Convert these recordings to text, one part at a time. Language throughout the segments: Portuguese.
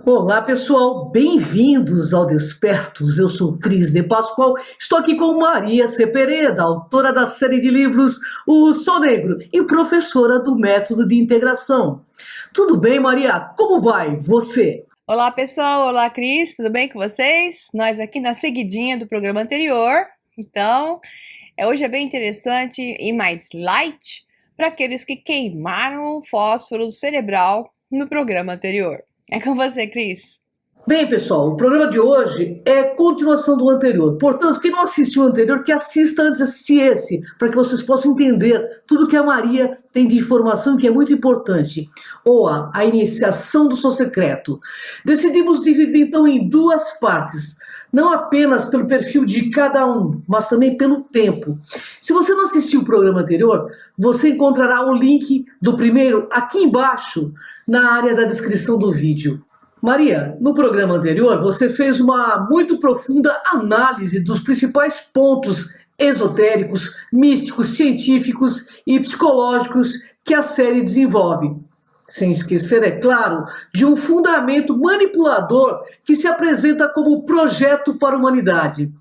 Olá, pessoal, bem-vindos ao Despertos. Eu sou Cris de Pascoal, estou aqui com Maria Cepereda, autora da série de livros O Sol Negro e professora do Método de Integração. Tudo bem, Maria? Como vai você? Olá, pessoal. Olá, Cris. Tudo bem com vocês? Nós aqui na seguidinha do programa anterior. Então, hoje é bem interessante e mais light para aqueles que queimaram o fósforo cerebral no programa anterior. É com você, Cris. Bem, pessoal, o programa de hoje é continuação do anterior. Portanto, quem não assistiu o anterior, que assista antes de assistir esse, para que vocês possam entender tudo que a Maria tem de informação que é muito importante. Ou a iniciação do seu secreto. Decidimos dividir então em duas partes. Não apenas pelo perfil de cada um, mas também pelo tempo. Se você não assistiu o programa anterior, você encontrará o link do primeiro aqui embaixo, na área da descrição do vídeo. Maria, no programa anterior você fez uma muito profunda análise dos principais pontos esotéricos, místicos, científicos e psicológicos que a série desenvolve. Sem esquecer, é claro, de um fundamento manipulador que se apresenta como projeto para a humanidade.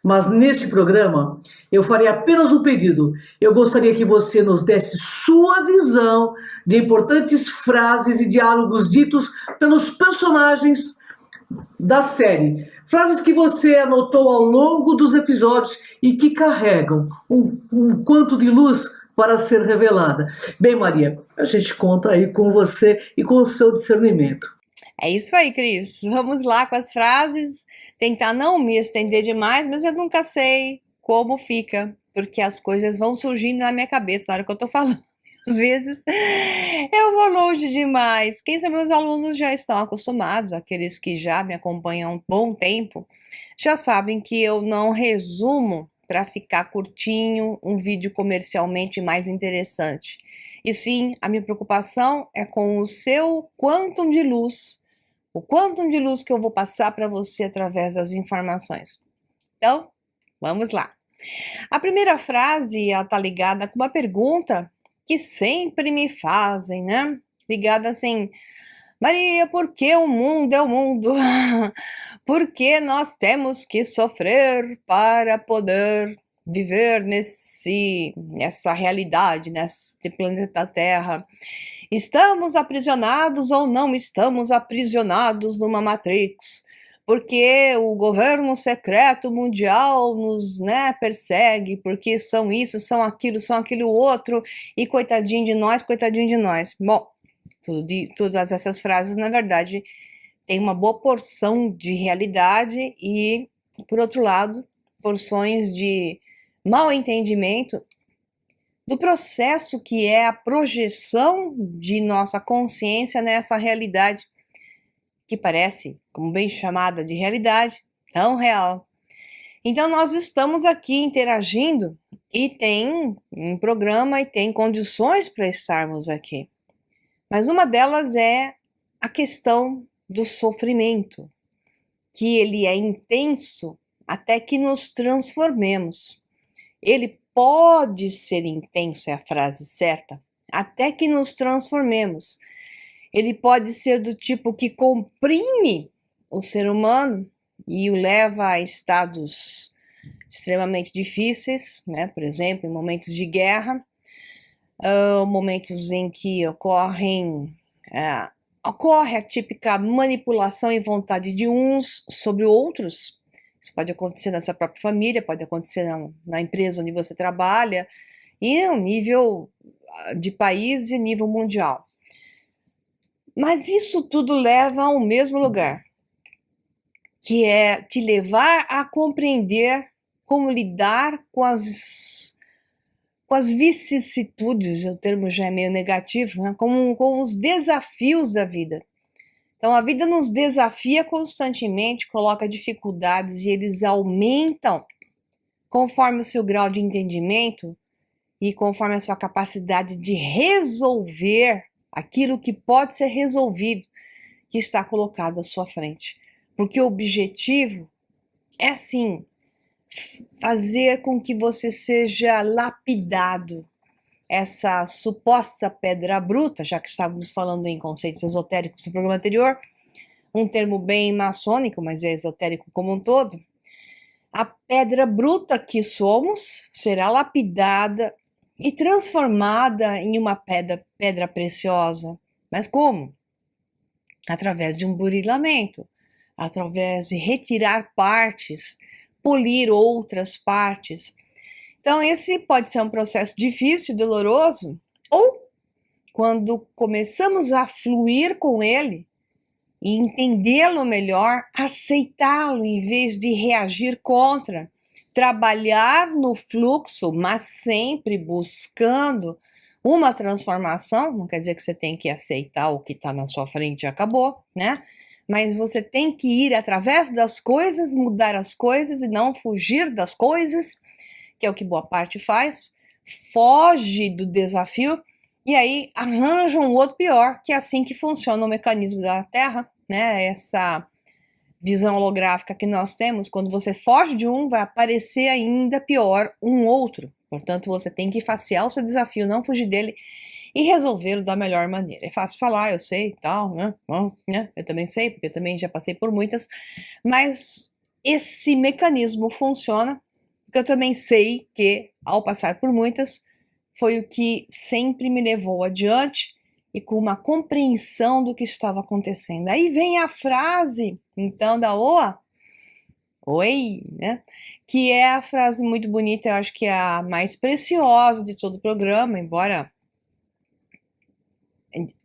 Mas nesse programa, eu farei apenas um pedido. Eu gostaria que você nos desse sua visão de importantes frases e diálogos ditos pelos personagens da série. Frases que você anotou ao longo dos episódios e que carregam um quanto de luz para ser revelada. Bem, Maria, a gente conta aí com você e com o seu discernimento. É isso aí, Cris. Vamos lá com as frases. Tentar não me estender demais, mas eu nunca sei como fica, porque as coisas vão surgindo na minha cabeça na hora que eu tô falando. Às vezes eu vou longe demais. Quem são meus alunos já estão acostumados, aqueles que já me acompanham há um bom tempo, já sabem que eu não resumo para ficar curtinho um vídeo comercialmente mais interessante. E sim, a minha preocupação é com o seu quantum de luz, o quantum de luz que eu vou passar para você através das informações. Então, vamos lá. A primeira frase está ligada com uma pergunta que sempre me fazem, né? Ligada assim, Maria, por que o mundo é o mundo? Por que nós temos que sofrer para poder viver nessa realidade, neste planeta Terra? Estamos aprisionados ou não estamos aprisionados numa Matrix? Porque o governo secreto mundial nos, persegue, porque são isso, são aquilo outro, e coitadinho de nós, coitadinho de nós. Bom, todas essas frases, na verdade, têm uma boa porção de realidade e, por outro lado, porções de mal entendimento do processo que é a projeção de nossa consciência nessa realidade, que parece, como bem chamada de realidade, tão real. Então, nós estamos aqui interagindo e tem um programa e tem condições para estarmos aqui. Mas uma delas é a questão do sofrimento, que ele é intenso até que nos transformemos. Ele pode ser intenso, é a frase certa, até que nos transformemos. Ele pode ser do tipo que comprime o ser humano e o leva a estados extremamente difíceis, né? Por exemplo, em momentos de guerra, momentos em que ocorre a típica manipulação e vontade de uns sobre outros. Isso pode acontecer na sua própria família, pode acontecer na empresa onde você trabalha, e no nível de país e nível mundial. Mas isso tudo leva ao mesmo lugar, que é te levar a compreender como lidar com as vicissitudes, o termo já é meio negativo, né? com os desafios da vida. Então, a vida nos desafia constantemente, coloca dificuldades e eles aumentam conforme o seu grau de entendimento e conforme a sua capacidade de resolver aquilo que pode ser resolvido, que está colocado à sua frente. Porque o objetivo é, sim, fazer com que você seja lapidado. Essa suposta pedra bruta, já que estávamos falando em conceitos esotéricos no programa anterior, um termo bem maçônico, mas é esotérico como um todo, a pedra bruta que somos será lapidada e transformada em uma pedra preciosa. Mas como? Através de um burilamento, através de retirar partes, polir outras partes. Então, esse pode ser um processo difícil e doloroso, ou quando começamos a fluir com ele e entendê-lo melhor, aceitá-lo em vez de reagir contra, trabalhar no fluxo, mas sempre buscando uma transformação. Não quer dizer que você tem que aceitar o que está na sua frente e acabou, né? Mas você tem que ir através das coisas, mudar as coisas e não fugir das coisas, que é o que boa parte faz, foge do desafio e aí arranja um outro pior, que é assim que funciona o mecanismo da Terra, né? Essa visão holográfica que nós temos, quando você foge de um, vai aparecer ainda pior um outro. Portanto, você tem que facear o seu desafio, não fugir dele e resolvê-lo da melhor maneira. É fácil falar, eu sei, tal, né? Bom, né? Eu também sei, porque eu também já passei por muitas, mas esse mecanismo funciona, porque eu também sei que, ao passar por muitas, foi o que sempre me levou adiante e com uma compreensão do que estava acontecendo. Aí vem a frase, então, da Oa, oi, né? Que é a frase muito bonita, eu acho que é a mais preciosa de todo o programa, embora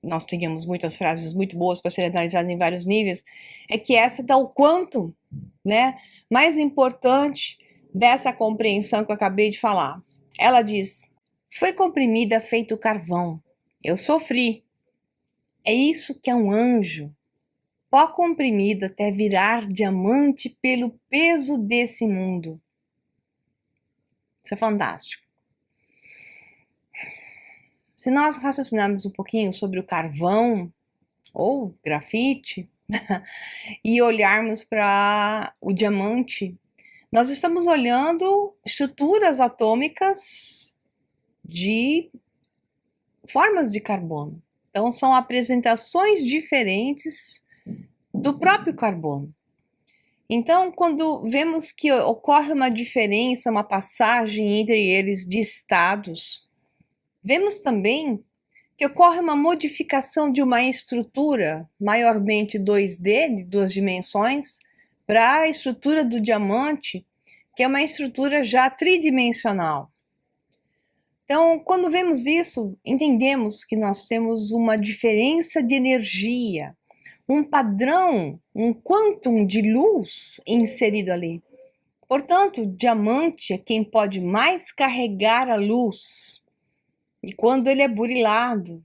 nós tenhamos muitas frases muito boas para serem analisadas em vários níveis, é que essa dá o quanto, né, mais importante dessa compreensão que eu acabei de falar. Ela diz: foi comprimida feito carvão, eu sofri. É isso que é um anjo, pó comprimido até virar diamante pelo peso desse mundo. Isso é fantástico. Se nós raciocinarmos um pouquinho sobre o carvão ou grafite e olharmos para o diamante, nós estamos olhando estruturas atômicas de formas de carbono. Então, são apresentações diferentes do próprio carbono. Então, quando vemos que ocorre uma diferença, uma passagem entre eles de estados, vemos também que ocorre uma modificação de uma estrutura, maiormente 2D, de 2 dimensões, para a estrutura do diamante, que é uma estrutura já tridimensional. Então, quando vemos isso, entendemos que nós temos uma diferença de energia, um padrão, um quantum de luz inserido ali. Portanto, o diamante é quem pode mais carregar a luz. E quando ele é burilado,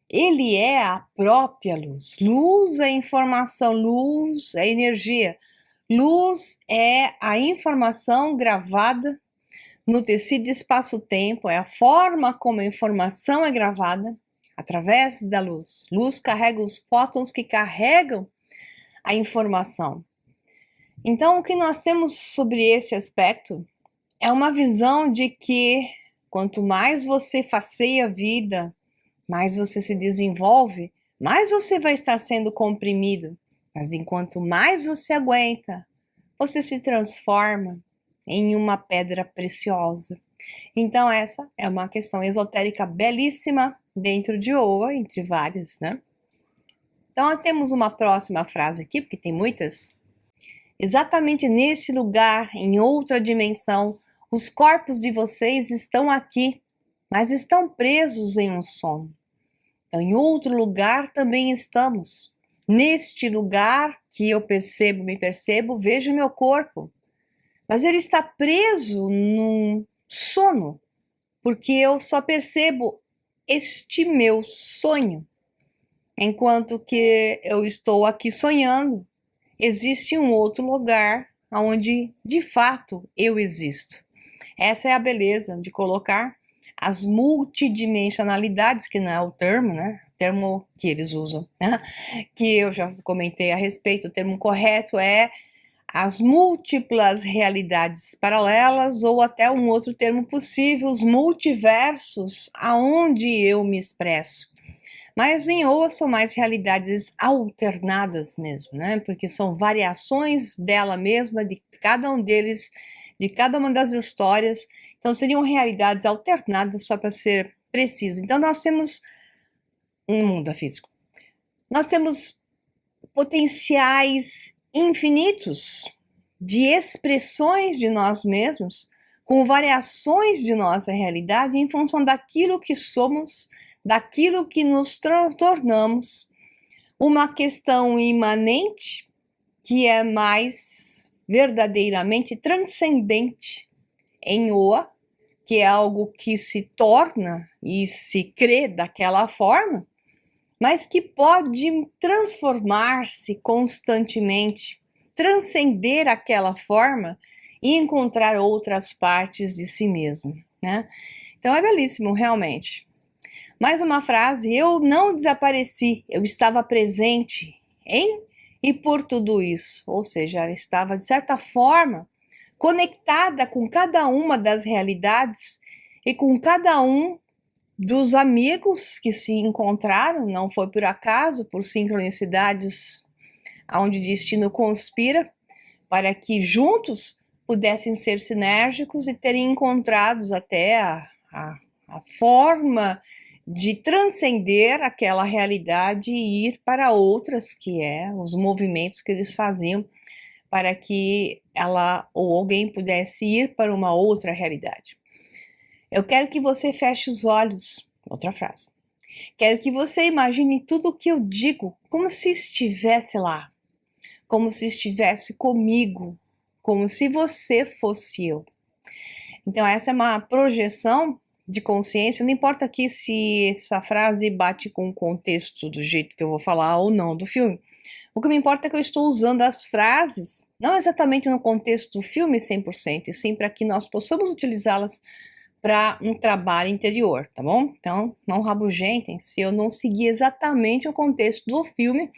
ele é a própria luz. Luz é informação, luz é energia. Luz é a informação gravada no tecido espaço-tempo, é a forma como a informação é gravada através da luz. Luz carrega os fótons que carregam a informação. Então, o que nós temos sobre esse aspecto é uma visão de que quanto mais você faceia a vida, mais você se desenvolve, mais você vai estar sendo comprimido. Mas enquanto mais você aguenta, você se transforma em uma pedra preciosa. Então essa é uma questão esotérica belíssima dentro de Oa, entre várias, né? Então temos uma próxima frase aqui, porque tem muitas. Exatamente nesse lugar, em outra dimensão, os corpos de vocês estão aqui, mas estão presos em um sono. Então, em outro lugar também estamos. Neste lugar que eu percebo, me percebo, vejo meu corpo. Mas ele está preso num sono, porque eu só percebo este meu sonho. Enquanto que eu estou aqui sonhando, existe um outro lugar onde de fato eu existo. Essa é a beleza de colocar as multidimensionalidades, que não é o termo, né? O termo que eles usam, né? Que eu já comentei a respeito. O termo correto é as múltiplas realidades paralelas, ou até um outro termo possível, os multiversos, aonde eu me expresso. Mas em Oa são mais realidades alternadas mesmo, né? Porque são variações dela mesma, de cada um deles, de cada uma das histórias. Então seriam realidades alternadas, só para ser preciso. Então nós temos um mundo físico. Nós temos potenciais infinitos de expressões de nós mesmos, com variações de nossa realidade em função daquilo que somos, daquilo que nos tornamos. Uma questão imanente que é mais verdadeiramente transcendente em Oa, que é algo que se torna e se crê daquela forma, mas que pode transformar-se constantemente, transcender aquela forma e encontrar outras partes de si mesmo, né? Então é belíssimo, realmente. Mais uma frase: eu não desapareci, eu estava presente em e por tudo isso. Ou seja, ela estava, de certa forma, conectada com cada uma das realidades e com cada um dos amigos que se encontraram. Não foi por acaso, por sincronicidades onde o destino conspira para que juntos pudessem ser sinérgicos e terem encontrados até a forma de transcender aquela realidade e ir para outras, que é os movimentos que eles faziam para que ela ou alguém pudesse ir para uma outra realidade. Eu quero que você feche os olhos. Outra frase. Quero que você imagine tudo o que eu digo como se estivesse lá, como se estivesse comigo, como se você fosse eu. Então essa é uma projeção de consciência. Não importa aqui se essa frase bate com o contexto do jeito que eu vou falar ou não do filme. O que me importa é que eu estou usando as frases, não exatamente no contexto do filme 100%, e sim para que nós possamos utilizá-las para um trabalho interior, tá bom? Então, não rabugentem se eu não seguir exatamente o contexto do filme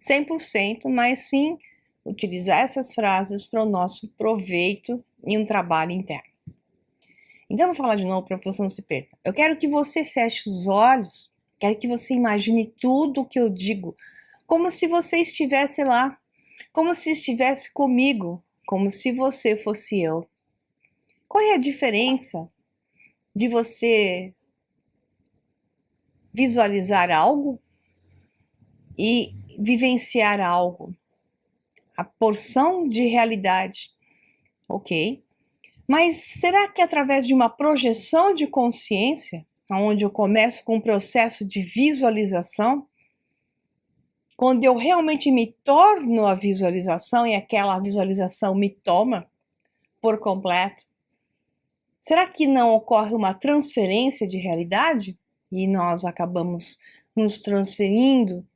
100%, mas sim utilizar essas frases para o nosso proveito em um trabalho interno. Então, eu vou falar de novo para que você não se perca. Eu quero que você feche os olhos, quero que você imagine tudo o que eu digo, como se você estivesse lá, como se estivesse comigo, como se você fosse eu. Qual é a diferença de você visualizar algo e vivenciar algo? A porção de realidade, ok? Mas será que através de uma projeção de consciência, onde eu começo com um processo de visualização, quando eu realmente me torno a visualização e aquela visualização me toma por completo, será que não ocorre uma transferência de realidade e nós acabamos nos transferindo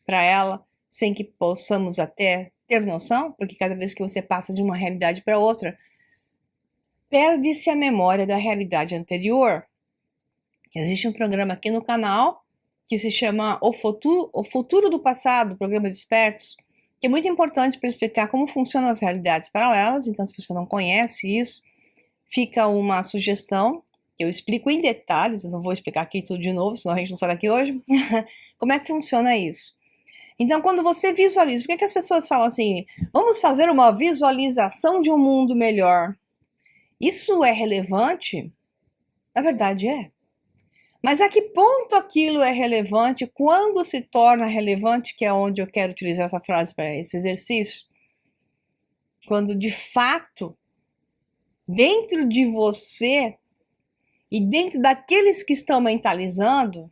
para ela sem que possamos até ter noção? Porque cada vez que você passa de uma realidade para outra, perde-se a memória da realidade anterior. Existe um programa aqui no canal que se chama O Futuro do Passado, Programa de Expertos, que é muito importante para explicar como funcionam as realidades paralelas. Então, se você não conhece isso, fica uma sugestão, que eu explico em detalhes, eu não vou explicar aqui tudo de novo, senão a gente não sai daqui hoje, como é que funciona isso. Então, quando você visualiza, por que as pessoas falam assim, vamos fazer uma visualização de um mundo melhor? Isso é relevante? Na verdade é. Mas a que ponto aquilo é relevante? Quando se torna relevante, que é onde eu quero utilizar essa frase para esse exercício? Quando de fato, dentro de você e dentro daqueles que estão mentalizando,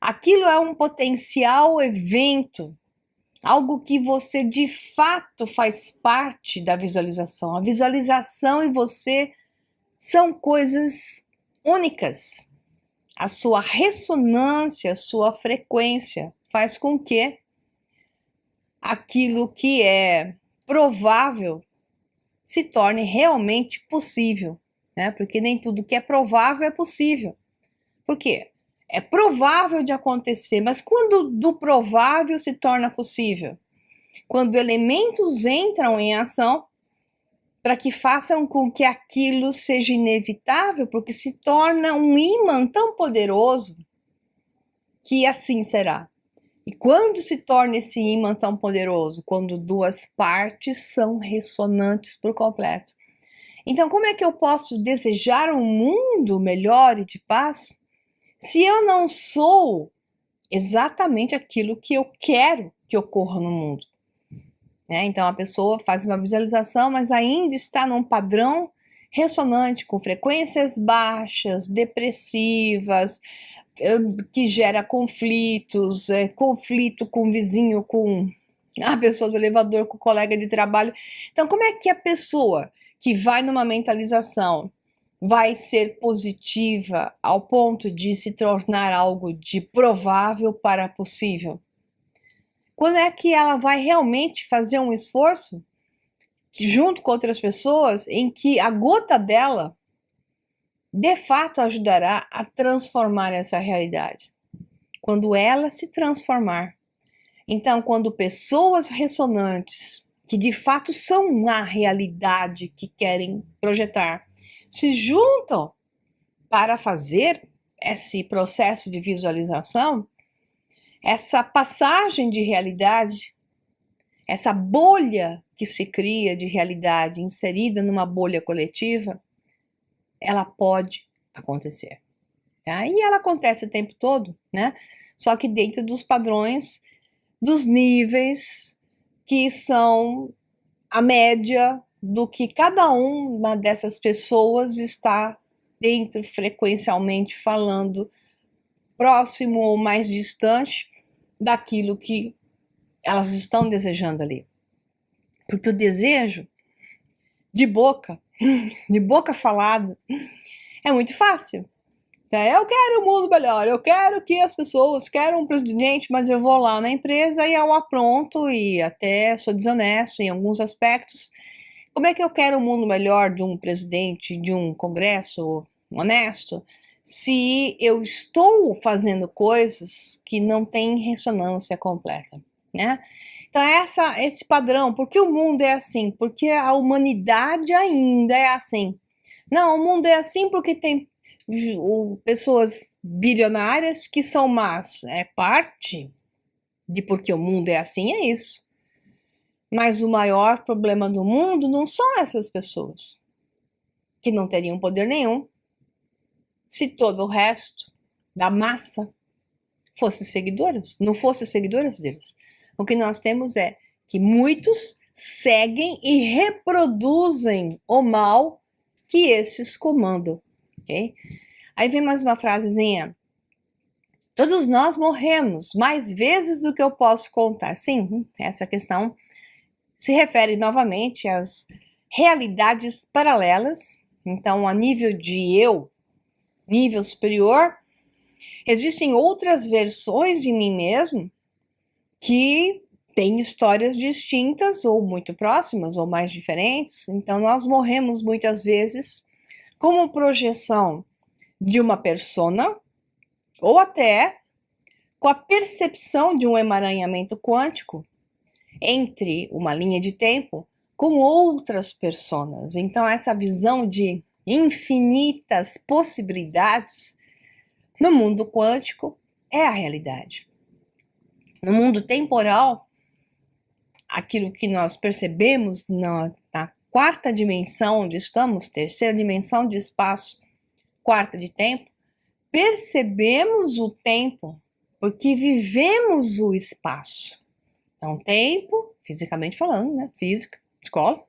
aquilo é um potencial evento, algo que você de fato faz parte da visualização. A visualização e você são coisas únicas. A sua ressonância, a sua frequência faz com que aquilo que é provável se torne realmente possível, né? Porque nem tudo que é provável é possível. Por quê? É provável de acontecer, mas quando do provável se torna possível? Quando elementos entram em ação para que façam com que aquilo seja inevitável, porque se torna um ímã tão poderoso que assim será. E quando se torna esse ímã tão poderoso? Quando duas partes são ressonantes por completo. Então, como é que eu posso desejar um mundo melhor e de paz se eu não sou exatamente aquilo que eu quero que ocorra no mundo? Né? Então, a pessoa faz uma visualização, mas ainda está num padrão ressonante, com frequências baixas, depressivas, que gera conflitos, conflito com o vizinho, com a pessoa do elevador, com o colega de trabalho. Então, como é que a pessoa que vai numa mentalização vai ser positiva ao ponto de se tornar algo de provável para possível? Quando é que ela vai realmente fazer um esforço junto com outras pessoas em que a gota dela de fato ajudará a transformar essa realidade? Quando ela se transformar. Então, quando pessoas ressonantes, que de fato são a realidade que querem projetar, se juntam para fazer esse processo de visualização, essa passagem de realidade, essa bolha que se cria de realidade inserida numa bolha coletiva, ela pode acontecer. Tá? E ela acontece o tempo todo, né? Só que dentro dos padrões, dos níveis que são a média do que cada uma dessas pessoas está dentro, frequencialmente falando, próximo ou mais distante daquilo que elas estão desejando ali. Porque o desejo de boca falada, é muito fácil. Eu quero um mundo melhor, eu quero que as pessoas querem um presidente, mas eu vou lá na empresa e eu apronto e até sou desonesto em alguns aspectos. Como é que eu quero um mundo melhor de um presidente, de um congresso honesto, se eu estou fazendo coisas que não têm ressonância completa, né? Então esse padrão, porque o mundo é assim? Porque a humanidade ainda é assim. Não, o mundo é assim porque tem pessoas bilionárias que são más. É parte de porque o mundo é assim, é isso. Mas o maior problema do mundo não são essas pessoas, que não teriam poder nenhum se todo o resto da massa fosse seguidoras, não fosse seguidoras deles. O que nós temos é que muitos seguem e reproduzem o mal que esses comandam. Okay? Aí vem mais uma frasezinha. Todos nós morremos mais vezes do que eu posso contar. Sim, essa questão se refere novamente às realidades paralelas. Então, a nível de eu, nível superior, existem outras versões de mim mesmo que têm histórias distintas ou muito próximas ou mais diferentes. Então, nós morremos muitas vezes como projeção de uma persona ou até com a percepção de um emaranhamento quântico entre uma linha de tempo com outras personas. Então, essa visão de infinitas possibilidades no mundo quântico é a realidade. No mundo temporal, aquilo que nós percebemos na quarta dimensão onde estamos, terceira dimensão de espaço, quarta de tempo, percebemos o tempo porque vivemos o espaço. Então, tempo, fisicamente falando, né? Física, escola,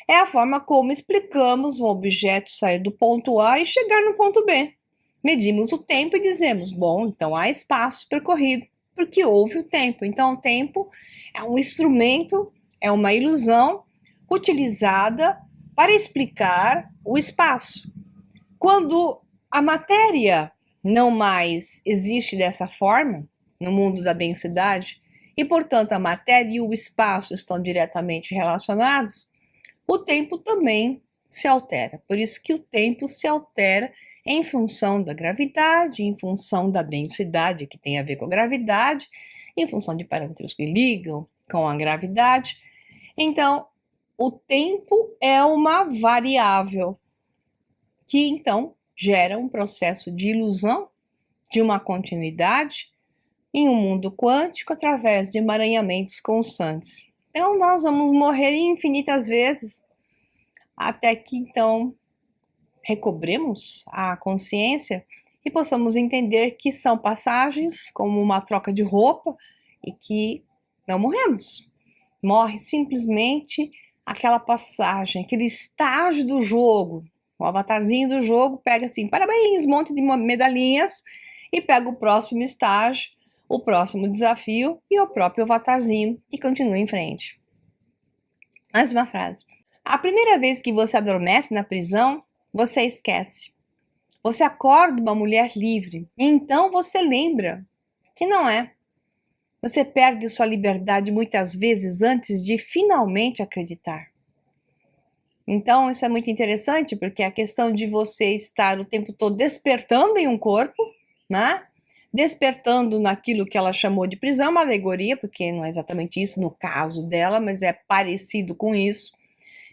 é a forma como explicamos um objeto sair do ponto A e chegar no ponto B. Medimos o tempo e dizemos, bom, então há espaço percorrido, porque houve o tempo. Então, o tempo é um instrumento, é uma ilusão utilizada para explicar o espaço. Quando a matéria não mais existe dessa forma, no mundo da densidade, e, portanto, a matéria e o espaço estão diretamente relacionados, o tempo também se altera. Por isso que o tempo se altera em função da gravidade, em função da densidade, que tem a ver com a gravidade, em função de parâmetros que ligam com a gravidade. Então, o tempo é uma variável que, então, gera um processo de ilusão de uma continuidade em um mundo quântico através de emaranhamentos constantes. Então nós vamos morrer infinitas vezes até que então recobremos a consciência e possamos entender que são passagens como uma troca de roupa e que não morremos. Morre simplesmente aquela passagem, aquele estágio do jogo. O avatarzinho do jogo pega assim, parabéns, um monte de medalhinhas, e pega o próximo estágio, o próximo desafio e o próprio avatarzinho e continua em frente. Mais uma frase. A primeira vez que você adormece na prisão, você esquece. Você acorda uma mulher livre e então você lembra que não é. Você perde sua liberdade muitas vezes antes de finalmente acreditar. Então isso é muito interessante porque a questão de você estar o tempo todo despertando em um corpo, né? Despertando naquilo que ela chamou de prisão, uma alegoria, porque não é exatamente isso no caso dela, mas é parecido com isso.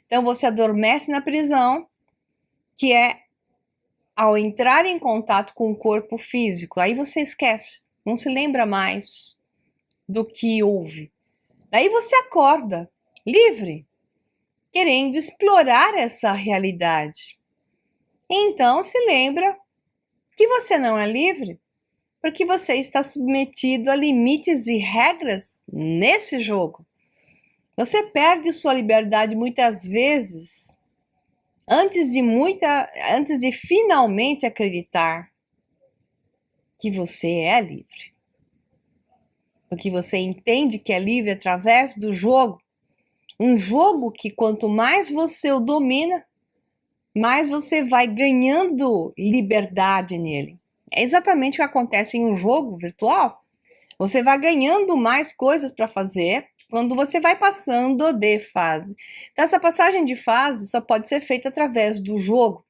Então você adormece na prisão, que é ao entrar em contato com o corpo físico, aí você esquece, não se lembra mais do que houve. Daí você acorda, livre, querendo explorar essa realidade. Então se lembra que você não é livre, porque você está submetido a limites e regras nesse jogo. Você perde sua liberdade muitas vezes antes de finalmente acreditar que você é livre. Porque você entende que é livre através do jogo. Um jogo que quanto mais você o domina, mais você vai ganhando liberdade nele. É exatamente o que acontece em um jogo virtual. Você vai ganhando mais coisas para fazer quando você vai passando de fase. Então, essa passagem de fase só pode ser feita através do jogo.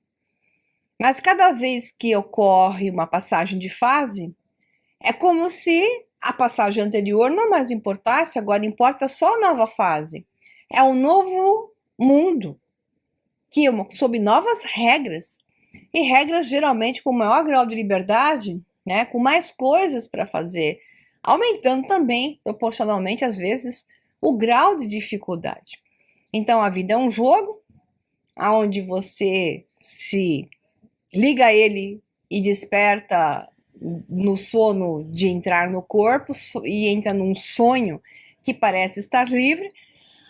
Mas cada vez que ocorre uma passagem de fase, é como se a passagem anterior não mais importasse, agora importa só a nova fase. É um novo mundo, que sob novas regras, e regras geralmente com maior grau de liberdade, né, com mais coisas para fazer, aumentando também, proporcionalmente, às vezes, o grau de dificuldade. Então, a vida é um jogo, onde você se liga a ele e desperta no sono de entrar no corpo e entra num sonho que parece estar livre.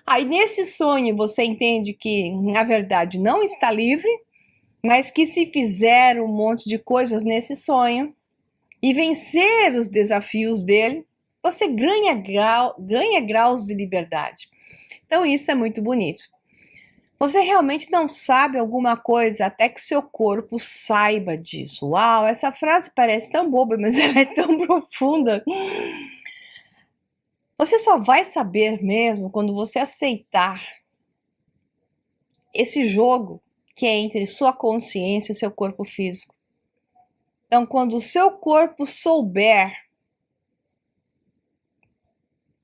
Aí, nesse sonho, você entende que, na verdade, não está livre, mas que se fizer um monte de coisas nesse sonho e vencer os desafios dele, você ganha graus de liberdade. Então isso é muito bonito. Você realmente não sabe alguma coisa até que seu corpo saiba disso. Uau, essa frase parece tão boba, mas ela é tão profunda. Você só vai saber mesmo quando você aceitar esse jogo que é entre sua consciência e seu corpo físico. Então, quando o seu corpo souber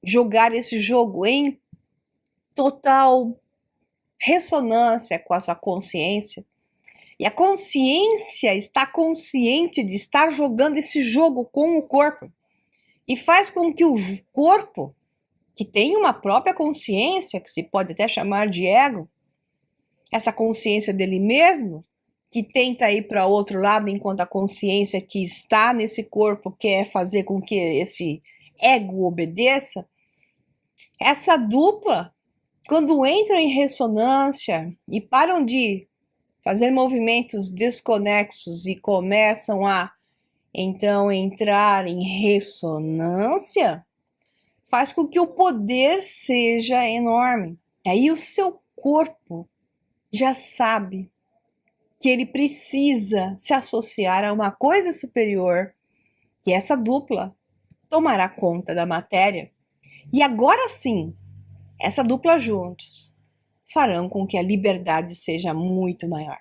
jogar esse jogo em total ressonância com a sua consciência, e a consciência está consciente de estar jogando esse jogo com o corpo, e faz com que o corpo, que tem uma própria consciência, que se pode até chamar de ego, essa consciência dele mesmo, que tenta ir para outro lado, enquanto a consciência que está nesse corpo quer fazer com que esse ego obedeça, essa dupla, quando entram em ressonância e param de fazer movimentos desconexos e começam a, então, entrar em ressonância, faz com que o poder seja enorme. Aí o seu corpo já sabe que ele precisa se associar a uma coisa superior, que essa dupla tomará conta da matéria. E agora sim, essa dupla juntos farão com que a liberdade seja muito maior.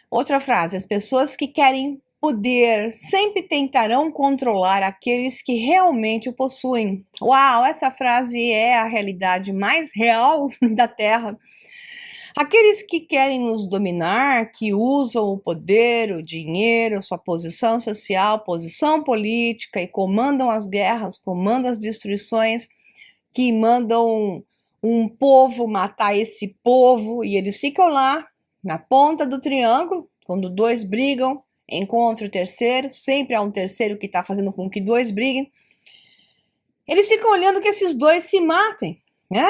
Outra frase: as pessoas que querem poder sempre tentarão controlar aqueles que realmente o possuem. Uau, essa frase é a realidade mais real da Terra. Aqueles que querem nos dominar, que usam o poder, o dinheiro, sua posição social, posição política e comandam as guerras, comandam as destruições, que mandam um povo matar esse povo e eles ficam lá na ponta do triângulo, quando dois brigam, encontra o terceiro, sempre há um terceiro que está fazendo com que dois briguem. Eles ficam olhando que esses dois se matem, né?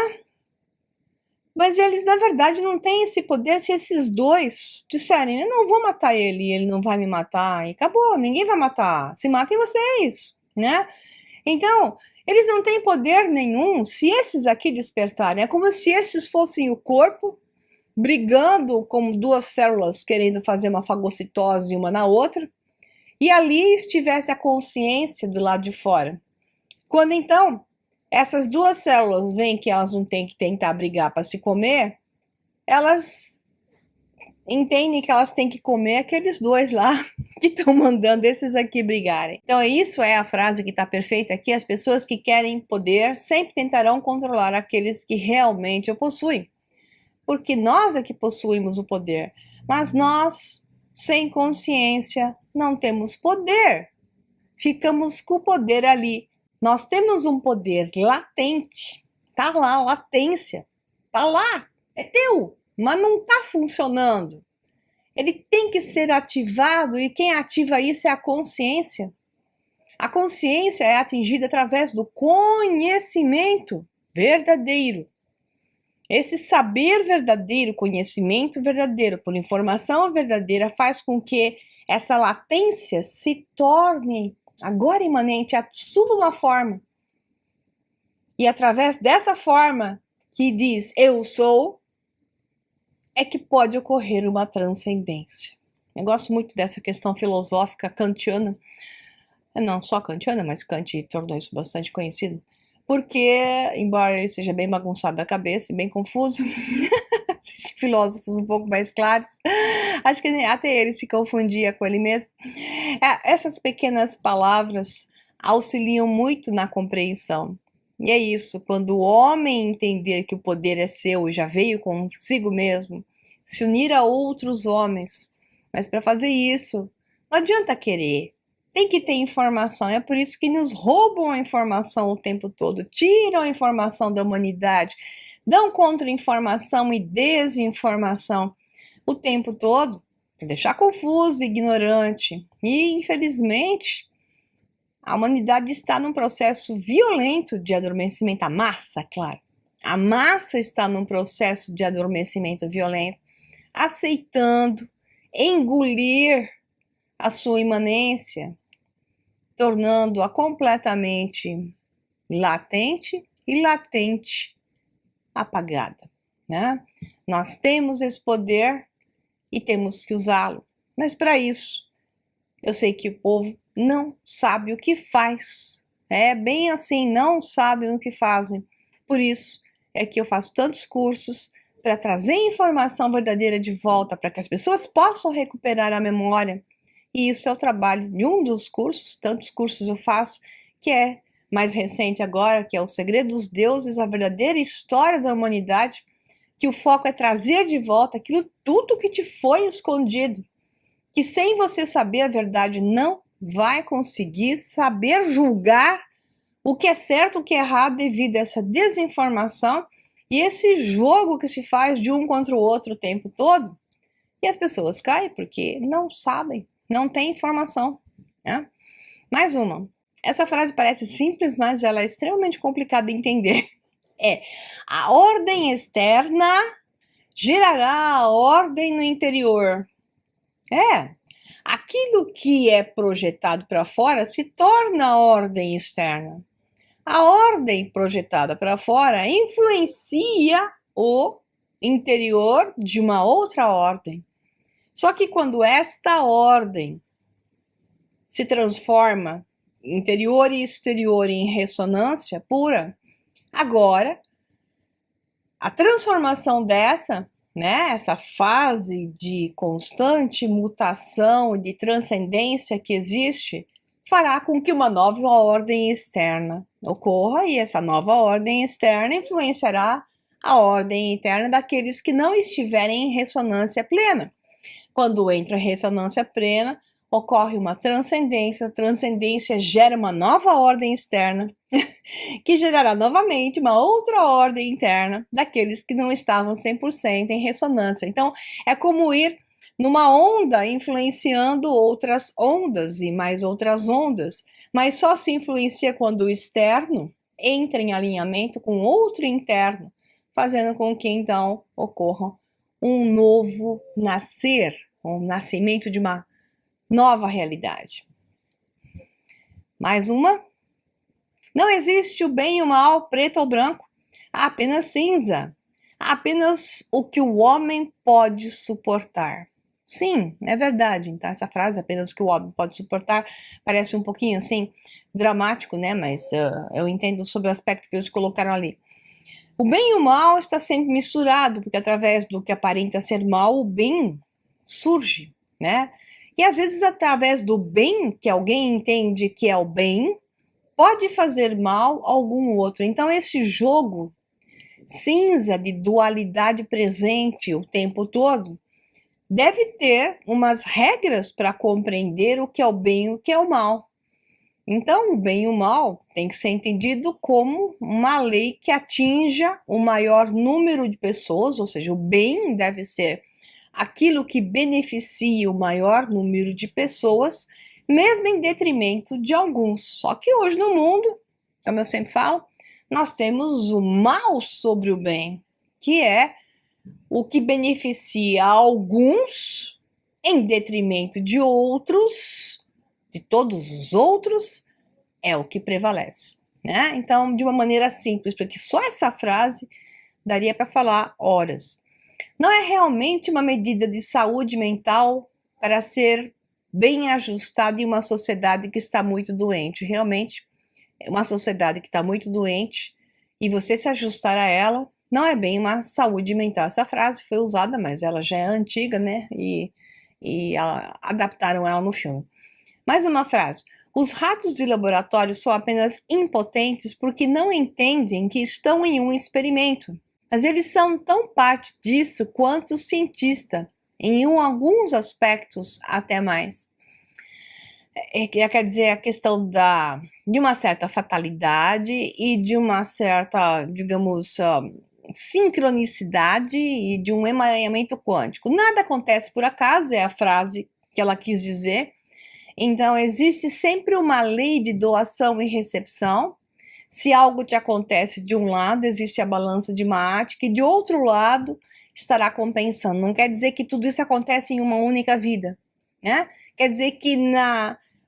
Mas eles, na verdade, não têm esse poder. Se esses dois disserem, eu não vou matar ele, ele não vai me matar, e acabou, ninguém vai matar. Se matem vocês, né? Então, eles não têm poder nenhum. Se esses aqui despertarem, é como se esses fossem o corpo, brigando como duas células, querendo fazer uma fagocitose uma na outra, e ali estivesse a consciência do lado de fora. Quando então essas duas células veem que elas não têm que tentar brigar para se comer, elas entendem que elas têm que comer aqueles dois lá que estão mandando esses aqui brigarem. Então isso é a frase que está perfeita aqui. As pessoas que querem poder sempre tentarão controlar aqueles que realmente o possuem, porque nós é que possuímos o poder, mas nós, sem consciência, não temos poder. Ficamos com o poder ali. Nós temos um poder latente, tá lá, latência, tá lá, é teu, mas não tá funcionando. Ele tem que ser ativado e quem ativa isso é a consciência. A consciência é atingida através do conhecimento verdadeiro. Esse saber verdadeiro, conhecimento verdadeiro, por informação verdadeira, faz com que essa latência se torne agora imanente, assuma uma forma. E através dessa forma que diz eu sou, é que pode ocorrer uma transcendência. Eu gosto muito dessa questão filosófica kantiana. Não só kantiana, mas Kant tornou isso bastante conhecido. Porque, embora ele seja bem bagunçado da cabeça, bem confuso, filósofos um pouco mais claros, acho que até ele se confundia com ele mesmo. Essas pequenas palavras auxiliam muito na compreensão. E é isso, quando o homem entender que o poder é seu e já veio consigo mesmo, se unir a outros homens. Mas para fazer isso, não adianta querer. Tem que ter informação, é por isso que nos roubam a informação o tempo todo, tiram a informação da humanidade, dão contra-informação e desinformação o tempo todo, para deixar confuso, ignorante. E, infelizmente, a humanidade está num processo violento de adormecimento, a massa, claro. A massa está num processo de adormecimento violento, aceitando engolir a sua imanência, tornando-a completamente latente e latente apagada, né? Nós temos esse poder e temos que usá-lo, mas para isso eu sei que o povo não sabe o que faz, é bem assim, não sabem o que fazem. Por isso é que eu faço tantos cursos para trazer informação verdadeira de volta, para que as pessoas possam recuperar a memória. E isso é o trabalho de um dos cursos, tantos cursos eu faço, que é mais recente agora, que é o Segredo dos Deuses, a verdadeira história da humanidade, que o foco é trazer de volta aquilo tudo que te foi escondido, que sem você saber a verdade não vai conseguir saber julgar o que é certo, o que é errado devido a essa desinformação e esse jogo que se faz de um contra o outro o tempo todo. E as pessoas caem porque não sabem, não têm informação, né? Mais uma. Essa frase parece simples, mas ela é extremamente complicada de entender. A ordem externa gerará a ordem no interior. Aquilo que é projetado para fora se torna a ordem externa. A ordem projetada para fora influencia o interior de uma outra ordem. Só que quando esta ordem se transforma interior e exterior em ressonância pura, agora a transformação dessa, né, essa fase de constante mutação, de transcendência que existe, fará com que uma nova ordem externa ocorra e essa nova ordem externa influenciará a ordem interna daqueles que não estiverem em ressonância plena. Quando entra em ressonância plena, ocorre uma transcendência, a transcendência gera uma nova ordem externa, que gerará novamente uma outra ordem interna daqueles que não estavam 100% em ressonância. Então, é como ir numa onda influenciando outras ondas e mais outras ondas, mas só se influencia quando o externo entra em alinhamento com outro interno, fazendo com que então ocorra um novo nascer, um nascimento de uma nova realidade. Mais uma. Não existe o bem e o mal, preto ou branco, há apenas cinza, há apenas o que o homem pode suportar. Sim, é verdade. Então, essa frase, apenas o que o homem pode suportar, parece um pouquinho assim, dramático, né? Mas eu entendo sobre o aspecto que eles colocaram ali. O bem e o mal está sempre misturado, porque através do que aparenta ser mal, o bem surge, né? E às vezes, através do bem, que alguém entende que é o bem, pode fazer mal a algum outro. Então, esse jogo cinza de dualidade presente o tempo todo deve ter umas regras para compreender o que é o bem e o que é o mal. Então, o bem e o mal tem que ser entendido como uma lei que atinja o maior número de pessoas, ou seja, o bem deve ser aquilo que beneficia o maior número de pessoas, mesmo em detrimento de alguns. Só que hoje no mundo, como eu sempre falo, nós temos o mal sobre o bem, que é o que beneficia alguns em detrimento de outros, de todos os outros, é o que prevalece, né? Então, de uma maneira simples, porque só essa frase daria para falar horas. Não é realmente uma medida de saúde mental para ser bem ajustada em uma sociedade que está muito doente. Realmente, é uma sociedade que está muito doente e você se ajustar a ela não é bem uma saúde mental. Essa frase foi usada, mas ela já é antiga, né? E adaptaram ela no filme. Mais uma frase. Os ratos de laboratório são apenas impotentes porque não entendem que estão em um experimento. Mas eles são tão parte disso quanto o cientista, em alguns aspectos até mais. Quer dizer, a questão de uma certa fatalidade e de uma certa, digamos, sincronicidade e de um emaranhamento quântico. Nada acontece por acaso, é a frase que ela quis dizer. Então, existe sempre uma lei de doação e recepção. Se algo te acontece de um lado, existe a balança de Maat, que de outro lado estará compensando. Não quer dizer que tudo isso acontece em uma única vida, né? Quer dizer que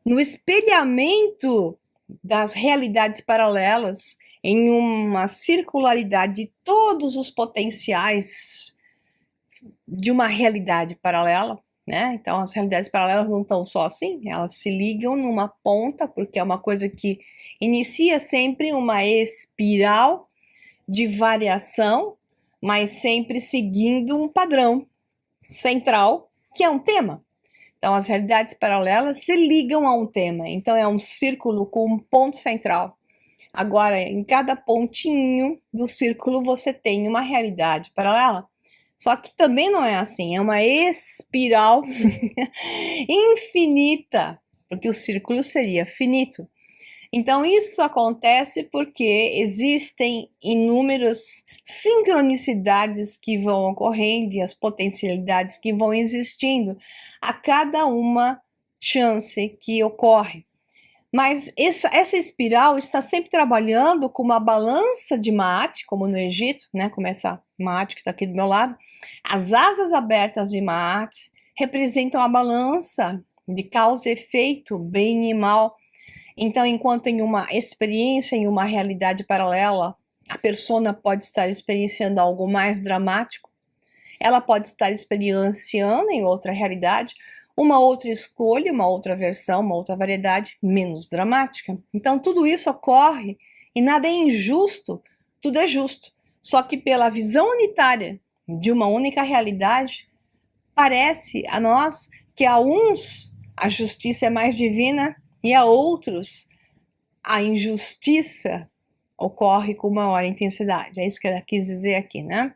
no espelhamento das realidades paralelas, em uma circularidade de todos os potenciais de uma realidade paralela, né? Então, as realidades paralelas não estão só assim, elas se ligam numa ponta, porque é uma coisa que inicia sempre uma espiral de variação, mas sempre seguindo um padrão central, que é um tema. Então, as realidades paralelas se ligam a um tema. Então, é um círculo com um ponto central. Agora, em cada pontinho do círculo, você tem uma realidade paralela. Só que também não é assim, é uma espiral infinita, porque o círculo seria finito. Então, isso acontece porque existem inúmeras sincronicidades que vão ocorrendo e as potencialidades que vão existindo a cada uma chance que ocorre. Mas essa espiral está sempre trabalhando com uma balança de Maat, como no Egito, né? Como essa Maat que está aqui do meu lado. As asas abertas de Maat representam a balança de causa e efeito, bem e mal. Então, enquanto em uma experiência, em uma realidade paralela, a persona pode estar experienciando algo mais dramático, ela pode estar experienciando em outra realidade uma outra escolha, uma outra versão, uma outra variedade menos dramática. Então, tudo isso ocorre e nada é injusto, tudo é justo. Só que pela visão unitária de uma única realidade, parece a nós que a uns a justiça é mais divina e a outros a injustiça ocorre com maior intensidade. É isso que ela quis dizer aqui, né?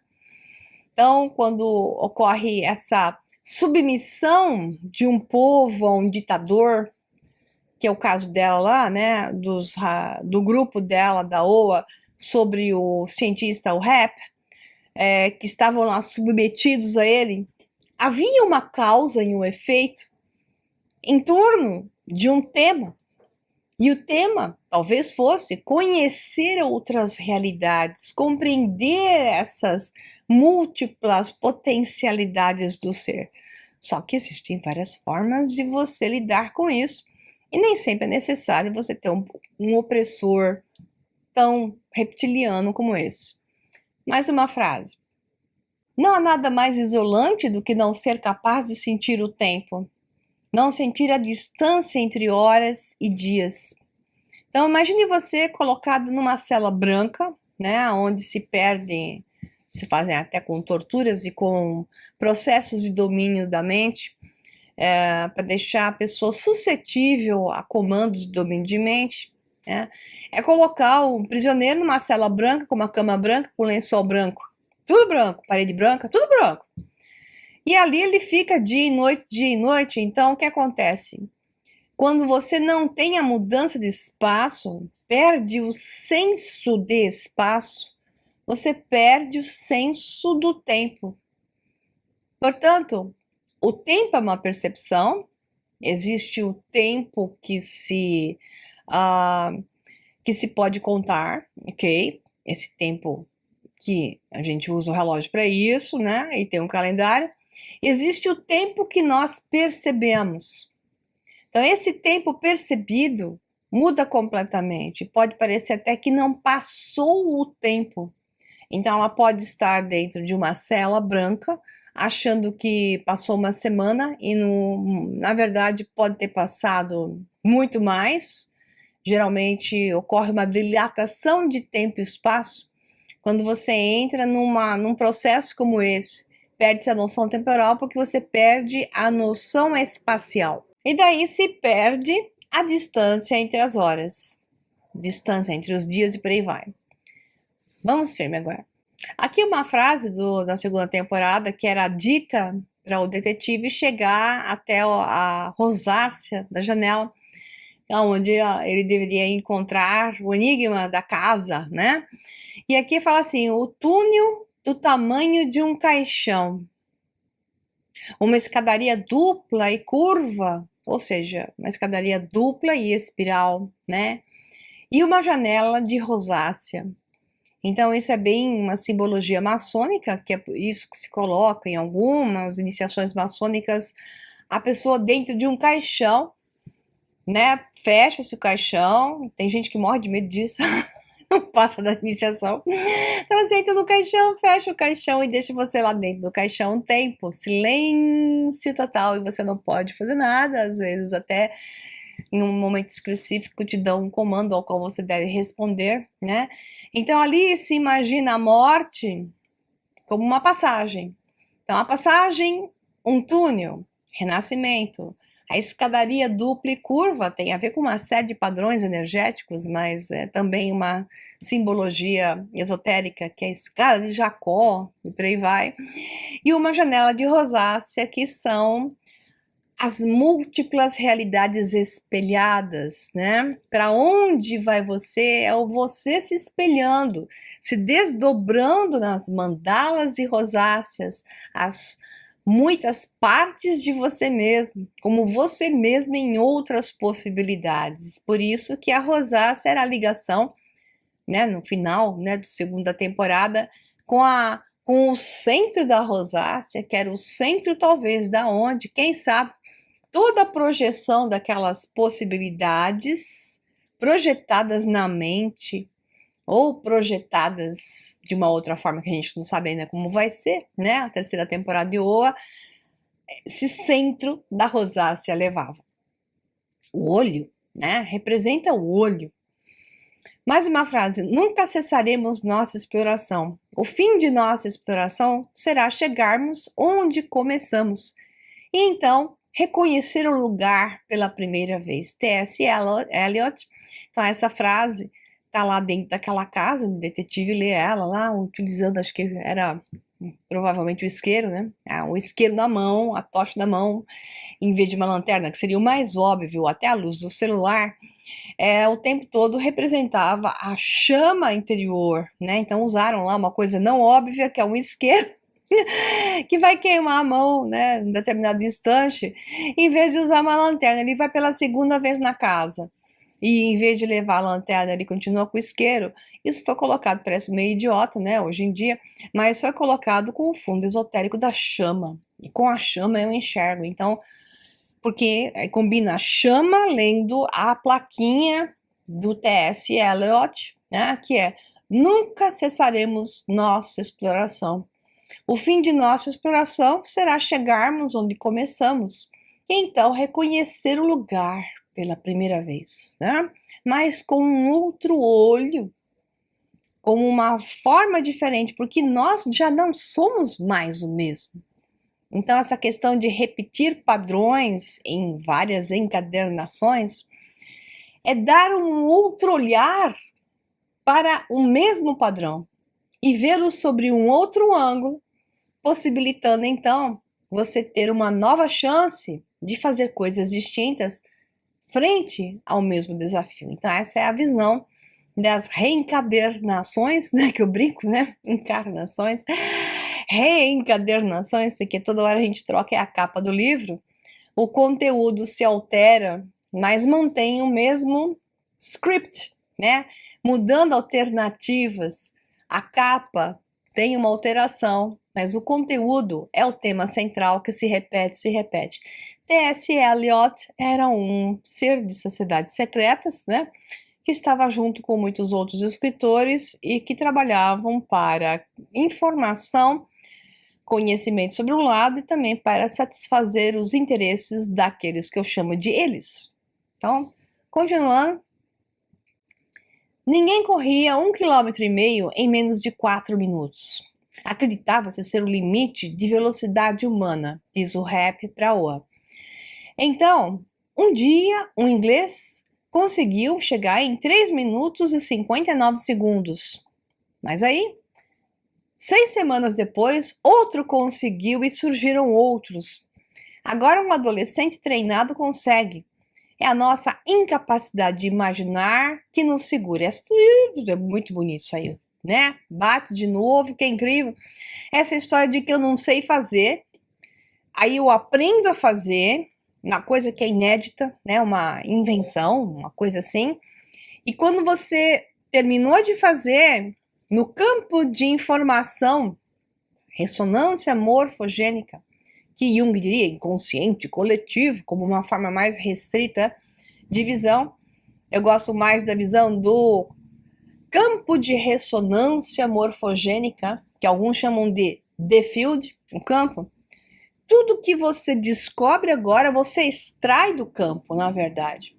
Então, quando ocorre essa submissão de um povo a um ditador, que é o caso dela lá, né, do grupo dela, da OA, sobre o cientista, o Rap, que estavam lá submetidos a ele, havia uma causa e um efeito em torno de um tema. E o tema talvez fosse conhecer outras realidades, compreender essas múltiplas potencialidades do ser. Só que existem várias formas de você lidar com isso, e nem sempre é necessário você ter um opressor tão reptiliano como esse. Mais uma frase. Não há nada mais isolante do que não ser capaz de sentir o tempo, não sentir a distância entre horas e dias. Então, imagine você colocado numa cela branca, né, onde se fazem até com torturas e com processos de domínio da mente, para deixar a pessoa suscetível a comandos de domínio de mente. Né? É colocar um prisioneiro numa cela branca, com uma cama branca, com lençol branco. Tudo branco, parede branca, tudo branco. E ali ele fica dia e noite. Então, o que acontece? Quando você não tem a mudança de espaço, perde o senso de espaço, você perde o senso do tempo. Portanto, o tempo é uma percepção, existe o tempo que se pode contar, ok? Esse tempo que a gente usa o relógio para isso, né? E tem um calendário. Existe o tempo que nós percebemos. Então, esse tempo percebido muda completamente. Pode parecer até que não passou o tempo. Então, ela pode estar dentro de uma cela branca, achando que passou uma semana e, na verdade, pode ter passado muito mais. Geralmente, ocorre uma dilatação de tempo e espaço. Quando você entra num processo como esse, perde-se a noção temporal porque você perde a noção espacial. E daí se perde a distância entre as horas, distância entre os dias e por aí vai. Vamos firme agora. Aqui uma frase da segunda temporada, que era a dica para o detetive chegar até a rosácea da janela, onde ele deveria encontrar o enigma da casa, né? E aqui fala assim, o túnel do tamanho de um caixão. Uma escadaria dupla e curva, ou seja, uma escadaria dupla e espiral, né? E uma janela de rosácea. Então, isso é bem uma simbologia maçônica, que é isso que se coloca em algumas iniciações maçônicas, a pessoa dentro de um caixão, né? Fecha-se o caixão, tem gente que morre de medo disso. Não passa da iniciação. Então você entra no caixão, fecha o caixão e deixa você lá dentro do caixão um tempo, silêncio total, e você não pode fazer nada, às vezes até em um momento específico te dão um comando ao qual você deve responder, né? Então ali se imagina a morte como uma passagem. Então a passagem, um túnel, renascimento. A escadaria dupla e curva tem a ver com uma série de padrões energéticos, mas é também uma simbologia esotérica, que é a escada de Jacó, e por aí vai. E uma janela de rosácea, que são as múltiplas realidades espelhadas, né? Para onde vai você? É o você se espelhando, se desdobrando nas mandalas e rosáceas, as muitas partes de você mesmo, como você mesmo em outras possibilidades. Por isso que a rosácea era a ligação, né, no final, né, da segunda temporada, com o centro da rosácea, que era o centro talvez da onde, quem sabe, toda a projeção daquelas possibilidades projetadas na mente ou projetadas de uma outra forma que a gente não sabe ainda como vai ser, né? A terceira temporada de Oa, esse centro da rosácea levava. O olho, né? Representa o olho. Mais uma frase, nunca cessaremos nossa exploração. O fim de nossa exploração será chegarmos onde começamos. E então, reconhecer o lugar pela primeira vez. T.S. Eliot, então essa frase tá lá dentro daquela casa, o detetive lê ela lá, utilizando, acho que era provavelmente o isqueiro, né? O isqueiro na mão, a tocha na mão, em vez de uma lanterna, que seria o mais óbvio, até a luz do celular, o tempo todo representava a chama interior, né? Então usaram lá uma coisa não óbvia, que é um isqueiro, que vai queimar a mão, né, em determinado instante, em vez de usar uma lanterna. Ele vai pela segunda vez na casa. E em vez de levar a lanterna, ele continua com o isqueiro. Isso foi colocado, parece meio idiota, né, hoje em dia, mas foi colocado com o fundo esotérico da chama. E com a chama eu enxergo. Então, porque combina a chama lendo a plaquinha do T.S. Eliot, né, que é: nunca cessaremos nossa exploração. O fim de nossa exploração será chegarmos onde começamos e então reconhecer o lugar pela primeira vez, né? Mas com um outro olho, com uma forma diferente, porque nós já não somos mais o mesmo. Então, essa questão de repetir padrões em várias encadernações é dar um outro olhar para o mesmo padrão e vê-lo sobre um outro ângulo, possibilitando então você ter uma nova chance de fazer coisas distintas frente ao mesmo desafio. Então essa é a visão das reencadernações, né, que eu brinco, né, encarnações, reencadernações, porque toda hora a gente troca a capa do livro, o conteúdo se altera, mas mantém o mesmo script, né, mudando alternativas, a capa tem uma alteração, mas o conteúdo é o tema central que se repete, se repete. T.S. Eliot era um ser de sociedades secretas, né, que estava junto com muitos outros escritores e que trabalhavam para informação, conhecimento sobre um lado e também para satisfazer os interesses daqueles que eu chamo de eles. Então, continuando. Ninguém corria 1,5 km em menos de 4 minutos. Acreditava-se ser o limite de velocidade humana, diz o rap para Oa. Então, um dia, um inglês conseguiu chegar em 3 minutos e 59 segundos. Mas aí, 6 semanas depois, outro conseguiu e surgiram outros. Agora um adolescente treinado consegue. É a nossa incapacidade de imaginar que nos segura. É muito bonito isso aí, né? Bate de novo, que é incrível. Essa história de que eu não sei fazer, aí eu aprendo a fazer, uma coisa que é inédita, né? Uma invenção, uma coisa assim. E quando você terminou de fazer, no campo de informação, ressonância morfogênica, que Jung diria inconsciente, coletivo, como uma forma mais restrita de visão. Eu gosto mais da visão do campo de ressonância morfogênica, que alguns chamam de the field, o campo. Tudo que você descobre agora, você extrai do campo, na verdade.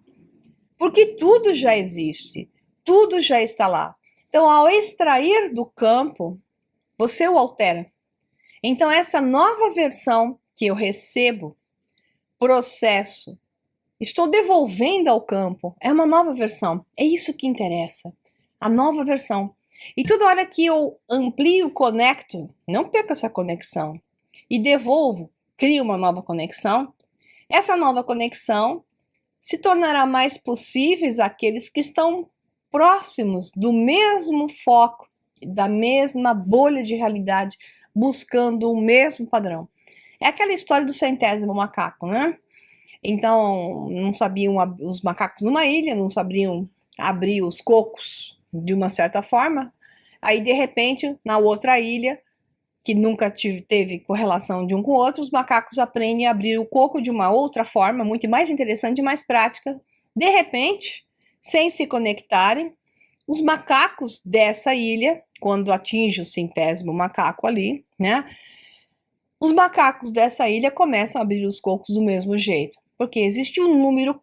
Porque tudo já existe, tudo já está lá. Então, ao extrair do campo, você o altera. Então, essa nova versão que eu recebo, processo, estou devolvendo ao campo, é uma nova versão. É isso que interessa, a nova versão. E toda hora que eu amplio, conecto, não perco essa conexão, e devolvo, crio uma nova conexão, essa nova conexão se tornará mais possíveis àqueles que estão próximos do mesmo foco, da mesma bolha de realidade, buscando o mesmo padrão. É aquela história do centésimo macaco, né? Então, não sabiam os macacos numa ilha, não sabiam abrir os cocos de uma certa forma. Aí, de repente, na outra ilha, que nunca teve correlação de um com o outro, os macacos aprendem a abrir o coco de uma outra forma, muito mais interessante e mais prática. De repente, sem se conectarem, os macacos dessa ilha, quando atinge o centésimo macaco ali, né? Os macacos dessa ilha começam a abrir os cocos do mesmo jeito, porque existe um número,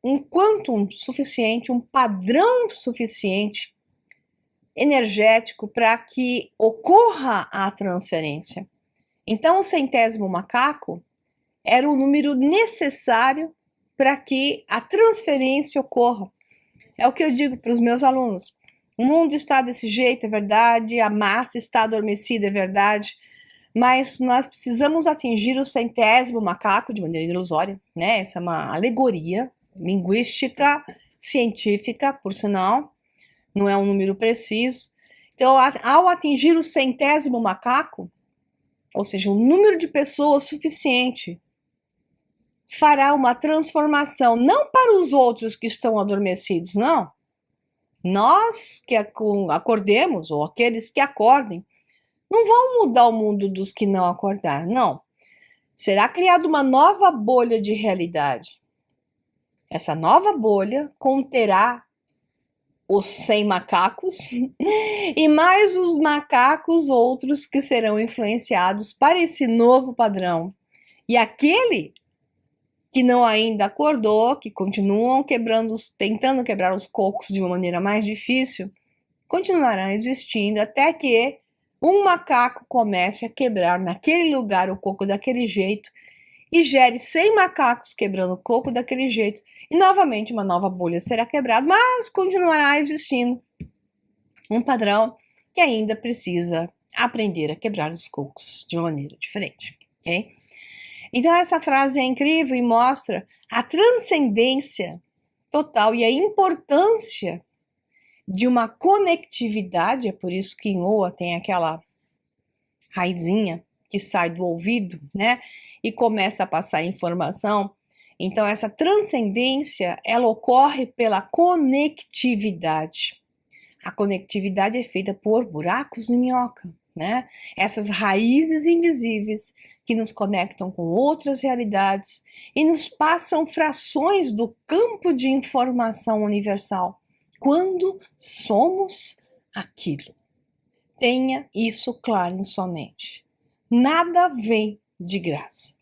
um quantum suficiente, um padrão suficiente energético para que ocorra a transferência. Então, o centésimo macaco era o número necessário para que a transferência ocorra. É o que eu digo para os meus alunos. O mundo está desse jeito, é verdade, a massa está adormecida, é verdade, mas nós precisamos atingir o 100º macaco de maneira ilusória, né? Essa é uma alegoria linguística, científica, por sinal, não é um número preciso. Então, ao atingir o 100º macaco, ou seja, um número de pessoas suficiente, fará uma transformação, não para os outros que estão adormecidos, não. Nós que acordemos, ou aqueles que acordem, não vão mudar o mundo dos que não acordar, não. Será criada uma nova bolha de realidade. Essa nova bolha conterá os 100 macacos e mais os macacos outros que serão influenciados para esse novo padrão. E aquele que não ainda acordou, que continuam tentando quebrar os cocos de uma maneira mais difícil, continuarão existindo até que um macaco comece a quebrar naquele lugar o coco daquele jeito e gere 100 macacos quebrando o coco daquele jeito e novamente uma nova bolha será quebrada, mas continuará existindo um padrão que ainda precisa aprender a quebrar os cocos de uma maneira diferente, ok? Então essa frase é incrível e mostra a transcendência total e a importância de uma conectividade, é por isso que em Oa tem aquela raizinha que sai do ouvido, né, e começa a passar informação. Então essa transcendência, ela ocorre pela conectividade. A conectividade é feita por buracos de minhoca, né? Essas raízes invisíveis que nos conectam com outras realidades e nos passam frações do campo de informação universal quando somos aquilo. Tenha isso claro em sua mente. Nada vem de graça.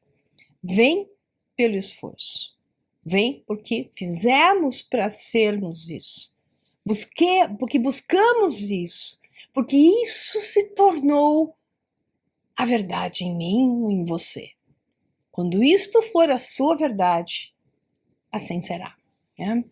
Vem pelo esforço. Vem porque fizemos para sermos isso. Porque buscamos isso. Porque isso se tornou a verdade em mim e em você. Quando isto for a sua verdade, assim será, né?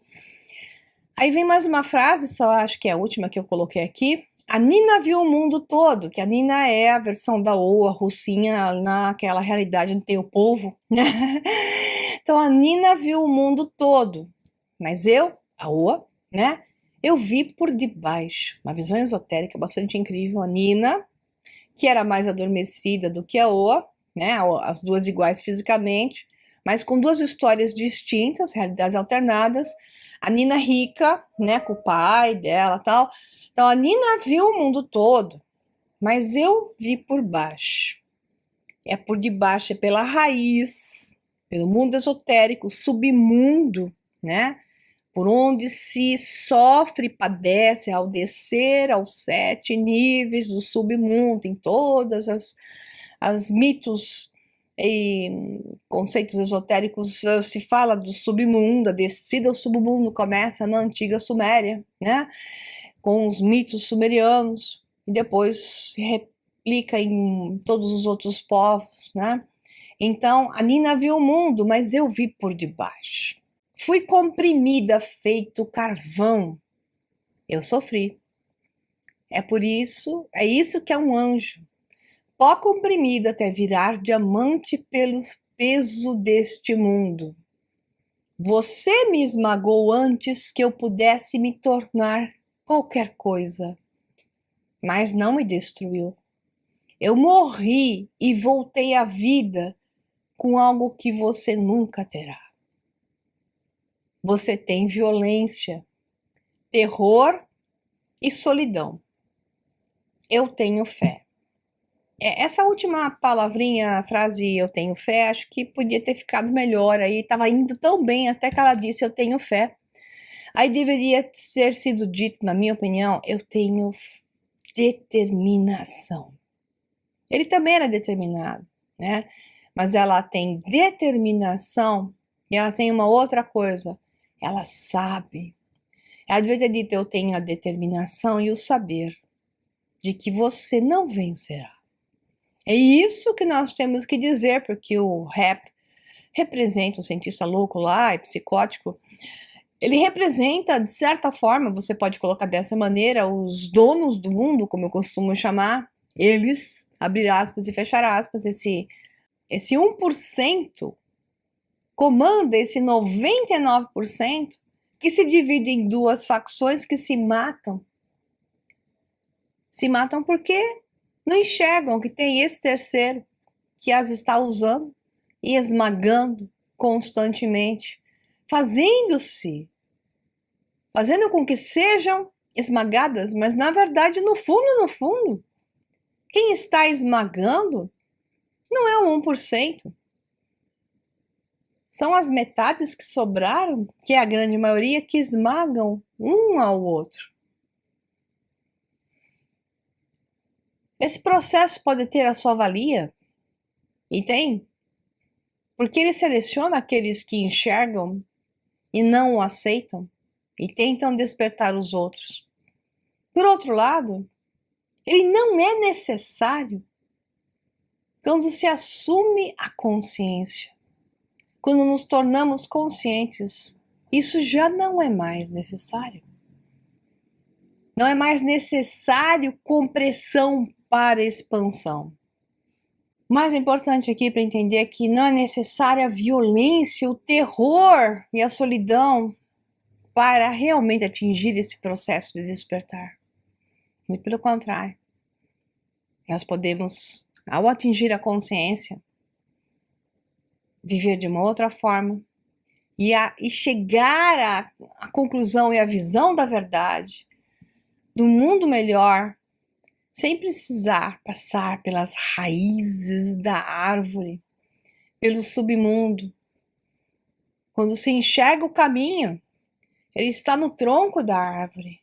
Aí vem mais uma frase, só acho que é a última que eu coloquei aqui. A Nina viu o mundo todo, que a Nina é a versão da Oa, russinha, naquela realidade onde tem o povo, né? Então a Nina viu o mundo todo, mas eu, a Oa, né? Eu vi por debaixo, uma visão esotérica bastante incrível. A Nina, que era mais adormecida do que a Oa, né? As duas iguais fisicamente, mas com duas histórias distintas, realidades alternadas. A Nina rica, né, com o pai dela e tal. Então a Nina viu o mundo todo, mas eu vi por baixo. É por debaixo, é pela raiz, pelo mundo esotérico, submundo, né? Por onde se sofre e padece ao descer aos 7 níveis do submundo, em todas as mitos e conceitos esotéricos se fala do submundo. A descida ao submundo começa na antiga Suméria, né? Com os mitos sumerianos, e depois se replica em todos os outros povos, né? Então, a Nina viu o mundo, mas eu vi por debaixo. Fui comprimida, feito carvão. Eu sofri. É isso que é um anjo. Pó comprimido até virar diamante pelo peso deste mundo. Você me esmagou antes que eu pudesse me tornar qualquer coisa, mas não me destruiu. Eu morri e voltei à vida com algo que você nunca terá. Você tem violência, terror e solidão. Eu tenho fé. Essa última palavrinha, frase eu tenho fé, acho que podia ter ficado melhor aí, estava indo tão bem até que ela disse eu tenho fé. Aí deveria ter sido dito, na minha opinião, eu tenho determinação. Ele também era determinado, né? Mas ela tem determinação e ela tem uma outra coisa, ela sabe. Ela devia ter dito eu tenho a determinação e o saber de que você não vencerá. É isso que nós temos que dizer, porque o rap representa um cientista louco lá, e psicótico, Ele representa, de certa forma, você pode colocar dessa maneira, os donos do mundo, como eu costumo chamar, eles, abrir aspas e fechar aspas, esse 1% comanda esse 99% que se divide em duas facções que se matam. Se matam porque não enxergam que tem esse terceiro que as está usando e esmagando constantemente, fazendo com que sejam esmagadas, mas na verdade, no fundo, quem está esmagando não é o 1%. São as metades que sobraram, que é a grande maioria, que esmagam um ao outro. Esse processo pode ter a sua valia, e tem, porque ele seleciona aqueles que enxergam e não o aceitam, e tentam despertar os outros. Por outro lado, ele não é necessário quando se assume a consciência. Quando nos tornamos conscientes, isso já não é mais necessário. Não é mais necessário compressão para expansão. O mais importante aqui para entender é que não é necessária a violência, o terror e a solidão para realmente atingir esse processo de despertar. Muito pelo contrário. Nós podemos, ao atingir a consciência, viver de uma outra forma e chegar à conclusão e à visão da verdade, do mundo melhor, sem precisar passar pelas raízes da árvore, pelo submundo. Quando se enxerga o caminho, ele está no tronco da árvore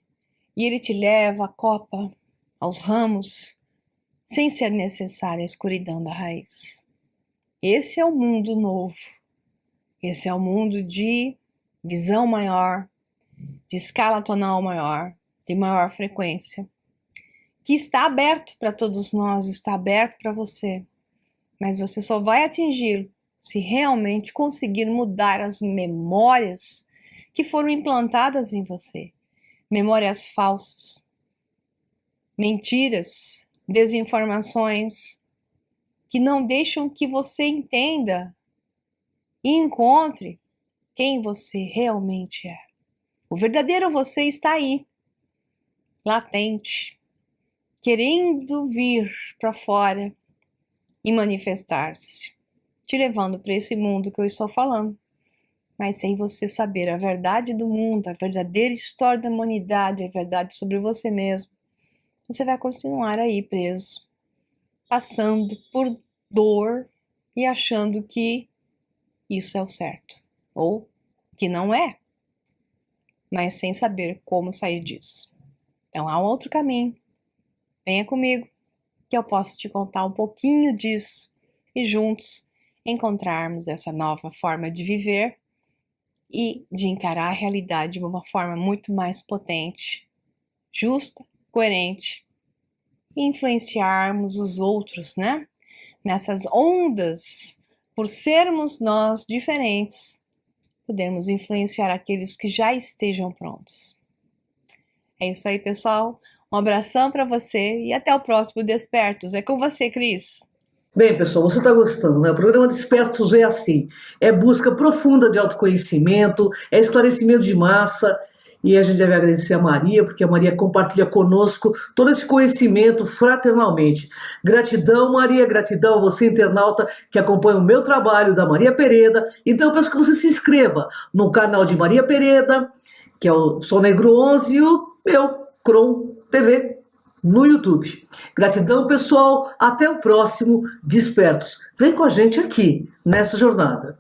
e ele te leva à copa, aos ramos, sem ser necessária a escuridão da raiz. Esse é o mundo novo. Esse é o mundo de visão maior, de escala tonal maior, de maior frequência, que está aberto para todos nós, está aberto para você. Mas você só vai atingi-lo se realmente conseguir mudar as memórias que foram implantadas em você. Memórias falsas, mentiras, desinformações, que não deixam que você entenda e encontre quem você realmente é. O verdadeiro você está aí, latente, querendo vir para fora e manifestar-se, te levando para esse mundo que eu estou falando. Mas sem você saber a verdade do mundo, a verdadeira história da humanidade, a verdade sobre você mesmo, você vai continuar aí preso, passando por dor e achando que isso é o certo, ou que não é, mas sem saber como sair disso. Então há um outro caminho. Venha comigo, que eu posso te contar um pouquinho disso e juntos encontrarmos essa nova forma de viver e de encarar a realidade de uma forma muito mais potente, justa, coerente, e influenciarmos os outros, né? Nessas ondas, por sermos nós diferentes, podermos influenciar aqueles que já estejam prontos. É isso aí, pessoal. Um abração para você e até o próximo Despertos. É com você, Cris. Bem, pessoal, você está gostando, né? O programa Despertos é assim, é busca profunda de autoconhecimento, é esclarecimento de massa, e a gente deve agradecer a Maria, porque a Maria compartilha conosco todo esse conhecimento fraternalmente. Gratidão, Maria, gratidão a você, internauta, que acompanha o meu trabalho, da Maria Pereda. Então eu peço que você se inscreva no canal de Maria Pereda, que é o Sol Negro 11, e o meu Cron TV no YouTube. Gratidão, pessoal. Até o próximo Despertos. Vem com a gente aqui nessa jornada.